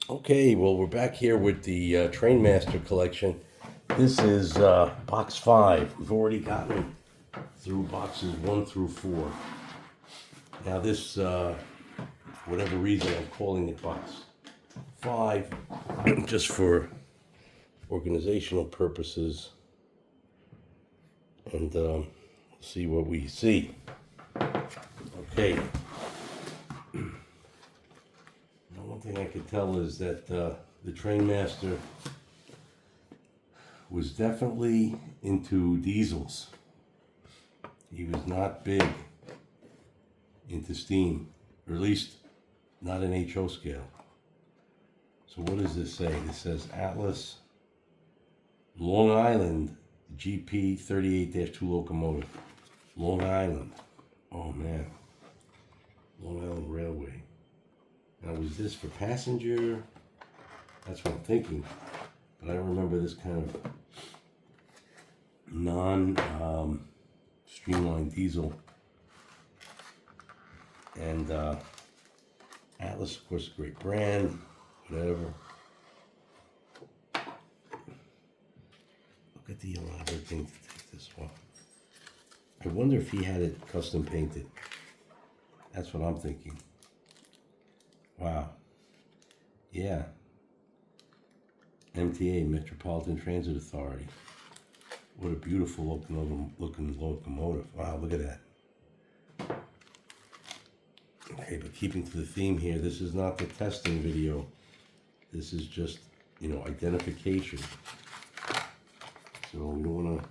Okay, well, we're back here with the TrainMaster collection. This is box 5. We've already gotten through boxes 1 through 4. Now this, for whatever reason, I'm calling it box 5 just for organizational purposes. And see what we see. Okay. One thing I could tell is that the TrainMaster was definitely into diesels. He was not big into steam, or at least not an HO scale. So what does this say? This says Atlas Long Island GP 38-2 locomotive. Long Island. Oh man. Long Island Railway. Now, was this for passenger? That's what I'm thinking. But I don't remember this kind of non-streamlined diesel. And Atlas, of course, a great brand, whatever. Look at the elaborate thing to take this one. I wonder if he had it custom painted. That's what I'm thinking. Wow. Yeah. MTA, Metropolitan Transit Authority. What a beautiful looking locomotive. Wow, look at that. Okay, but keeping to the theme here, this is not the testing video. This is just, identification. So we don't want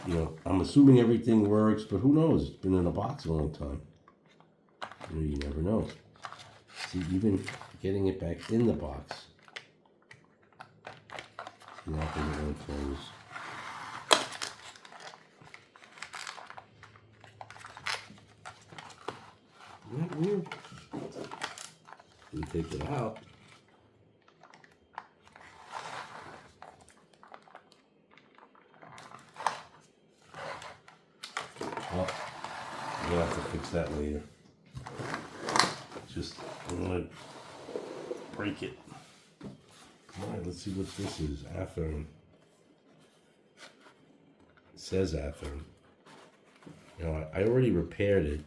to, I'm assuming everything works, but who knows? It's been in a box a long time. You never know. See, even getting it back in the box. See, now thing it won't close. Isn't that weird? Didn't take it out. Well, we'll have to fix that later. Just, I'm gonna break it. Alright, let's see what this is. Athearn. It says Athearn. Now, I already repaired it.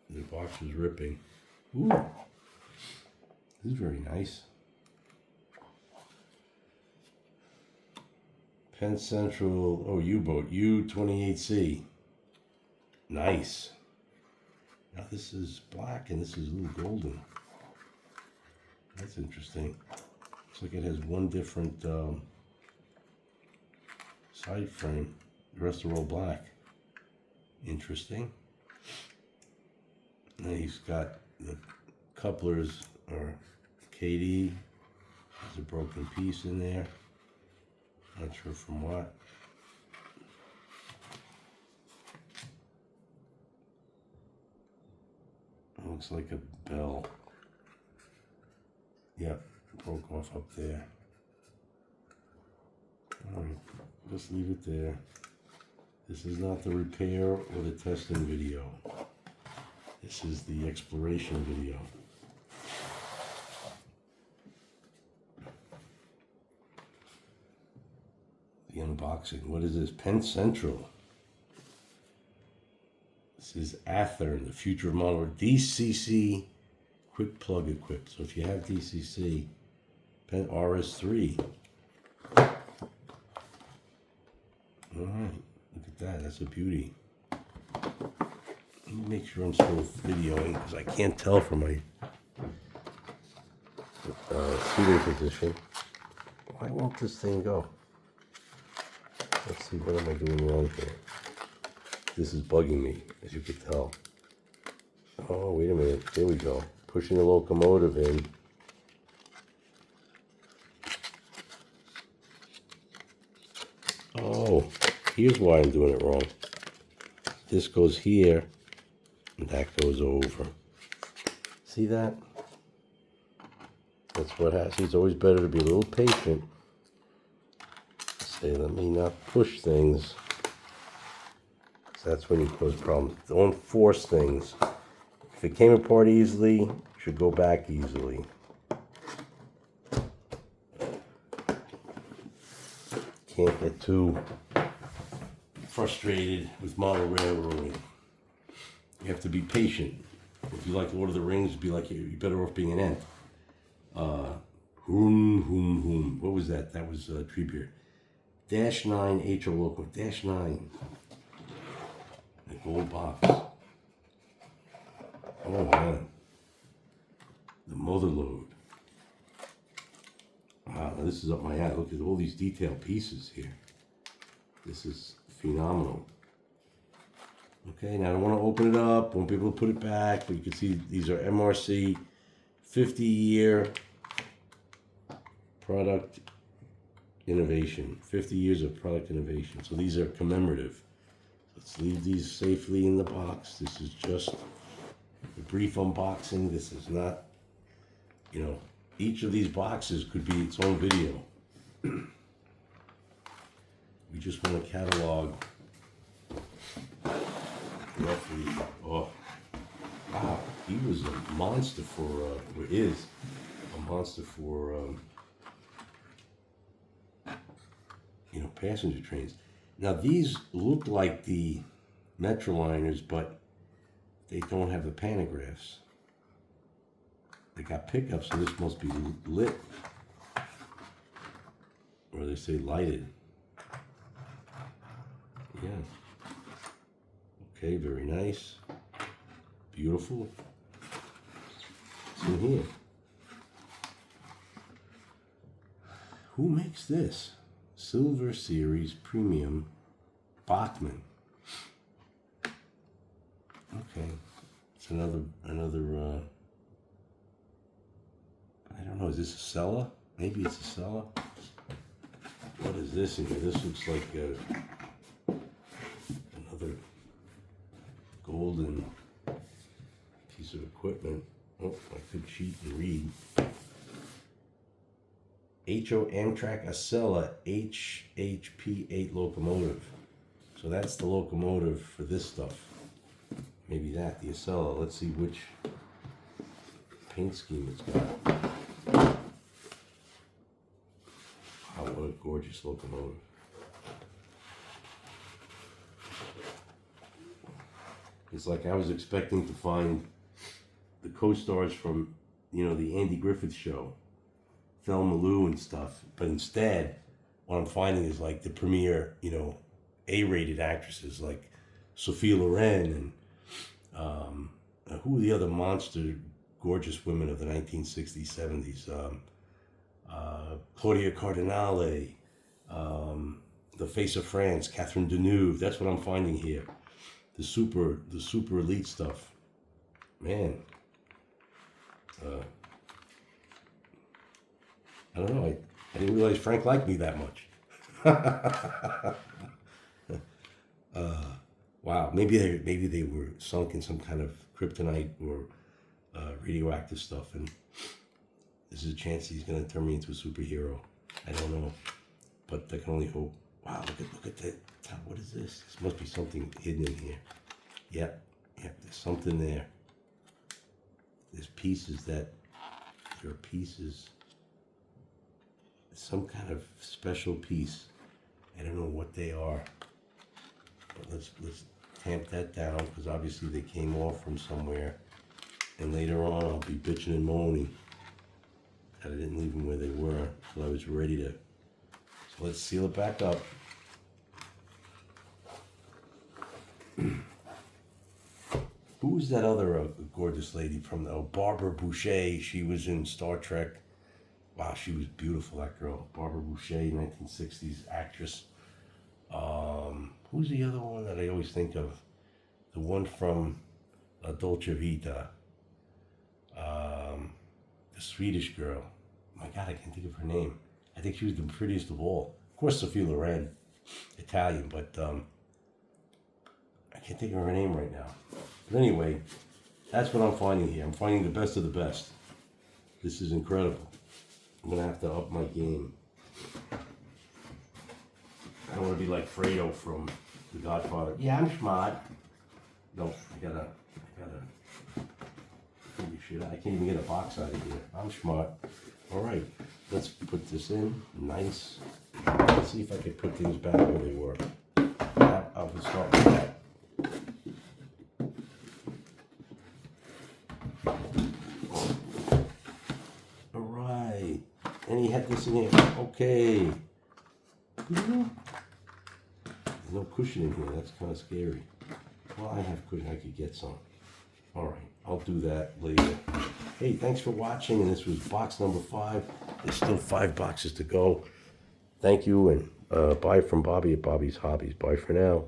The box was ripping. Ooh. This is very nice. Penn Central, U-boat, U-28C. Nice. Now this is black and this is a little golden. That's interesting. Looks like it has one different side frame. The rest are all black. Interesting. And he's got the couplers are KD. There's a broken piece in there. Not sure from what. Looks like a bell. Yep, broke off up there. Alright, just leave it there. This is not the repair or the testing video. This is the exploration video. The unboxing. What is this? Penn Central. This is Athearn, the future of model DCC quick plug equipped. So if you have DCC, Penn RS3. All right, look at that. That's a beauty. Let me make sure I'm still videoing because I can't tell from my seating position. Why won't this thing go? Let's see, what am I doing wrong here? This is bugging me, as you can tell. Oh, wait a minute. There we go. Pushing the locomotive in. Oh, here's why I'm doing it wrong. This goes here, and that goes over. See that? That's what happens. It's always better to be a little patient. Say, let me not push things. That's when you cause problems. Don't force things. If it came apart easily, it should go back easily. can't get too frustrated with model railroading. You have to be patient. If you like Lord of the Rings, be like you're better off being an ant. What was that? That was Treebeard. -9 HO Loco. -9. The gold box. Oh man. The mother load. Wow, this is up my alley. Look at all these detailed pieces here. This is phenomenal. Okay, now I don't want to open it up. Won't be able to put it back, but you can see these are MRC 50-year product innovation. 50 years of product innovation. So these are commemorative. Let's leave these safely in the box. This is just a brief unboxing. This is not, you know, each of these boxes could be its own video. We just want to catalog roughly. Oh, wow, he was a monster for, or is a monster for, you know, passenger trains. Now these look like the Metroliners, but they don't have the pantographs. They got pickups, so this must be lit. Or they say lighted. Yeah. Okay, very nice. Beautiful. What's in here? Who makes this? Silver Series Premium Bachmann. Okay. It's another I don't know, is this a Sella? Maybe it's a Sella. What is this in here? This looks like another golden piece of equipment. Oh, I could cheat and read. HO Amtrak Acela HHP8 locomotive. So that's the locomotive for this stuff. Maybe that, the Acela. Let's see which paint scheme it's got. Wow, what a gorgeous locomotive. It's like I was expecting to find the co-stars from, you know, the Andy Griffith Show, Thelma Lou and stuff, but instead what I'm finding is like the premier, you know, A-rated actresses like Sophia Loren and who are the other monster gorgeous women of the 1960s, 70s? Claudia Cardinale, the Face of France, Catherine Deneuve. That's what I'm finding here. The super elite stuff. Man. I don't know. I didn't realize Frank liked me that much. Wow. Maybe they were sunk in some kind of kryptonite or radioactive stuff, and this is a chance he's going to turn me into a superhero. I don't know, but I can only hope. Wow. Look at that. What is this? This must be something hidden in here. Yep. There's something there. There's pieces that. There are pieces. Some kind of special piece. I don't know what they are. But let's tamp that down, because obviously they came off from somewhere. And later on I'll be bitching and moaning that I didn't leave them where they were, so I was ready to. So let's seal it back up. Who's that other gorgeous lady from Barbara Boucher? She was in Star Trek. Wow, she was beautiful, that girl. Barbara Boucher, 1960s actress. Who's the other one that I always think of? The one from La Dolce Vita. The Swedish girl. My God, I can't think of her name. I think she was the prettiest of all. Of course, Sophia Loren, Italian, but I can't think of her name right now. But anyway, that's what I'm finding here. I'm finding the best of the best. This is incredible. I'm going to have to up my game. I don't want to be like Fredo from The Godfather. Yeah, I'm smart. No, I gotta figure shit out. I can't even get a box out of here. I'm smart. All right. let's put this in. Nice. Let's see if I can put things back where they were. I'll start with that. All right. And he had this in here. Okay. There's no cushion in here. That's kind of scary. Well, I have cushion. I could get some. All right. I'll do that later. Hey, thanks for watching. And this was box number 5. There's still 5 boxes to go. Thank you. And bye from Bobby at Bobby's Hobbies. Bye for now.